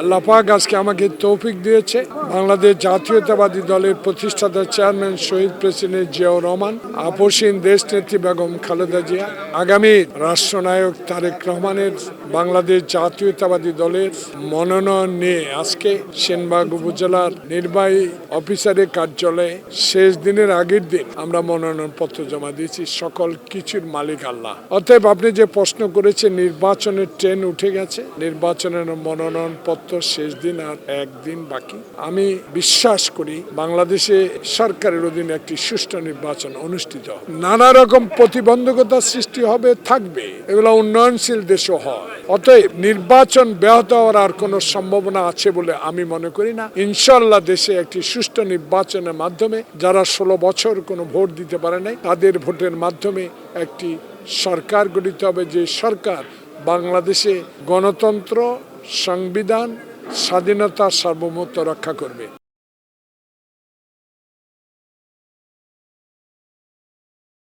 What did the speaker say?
আল্লাহ পাক আজকে আমাকে তৌফিক দিয়েছে বাংলাদেশ জাতীয়তাবাদী দলের প্রতিষ্ঠাতা চেয়ারম্যান শহীদ প্রেসিডেন্ট জিয়াউর রহমান, আপসীন দেশনেত্রী বেগম খালেদা জিয়া, আগামী রাষ্ট্রনায়ক তারেক রহমানের বাংলাদেশ জাতীয়তাবাদী দলের মনোনয়ন নিয়ে আজকে সেনবাগ উপজেলার নির্বাহী অফিসারের কার্যালয়ে শেষ দিনের আগের দিন আমরা মনোনয়নপত্র জমা দিয়েছি। সকল কিছুর মালিক আল্লাহ। অতএব আপনি যে প্রশ্ন করেছেন নির্বাচনের ট্রেন উঠে গেছে, নির্বাচনের মনোনয়নপত্র শেষ দিন আর একদিন বাকি। আমি বিশ্বাস করি বাংলাদেশে সরকারের অধীনে একটি সুষ্ঠু নির্বাচন অনুষ্ঠিত হবে। নানা রকম প্রতিবন্ধকতা সৃষ্টি হবে, থাকবে, এগুলো উন্নয়নশীল দেশও হয়। অতএব নির্বাচন ব্যাহত হওয়ার আর কোনো সম্ভাবনা আছে বলে আমি মনে করি না। ইনশাআল্লাহ দেশে একটি সুষ্ঠু নির্বাচনের মাধ্যমে যারা 16 বছর কোনো ভোট দিতে পারে নাই তাদের ভোটের মাধ্যমে একটি সরকার গঠিত হবে, যে সরকার বাংলাদেশে গণতন্ত্র, সংবিধান, স্বাধীনতা, সার্বভৌমত্ব রক্ষা করবে।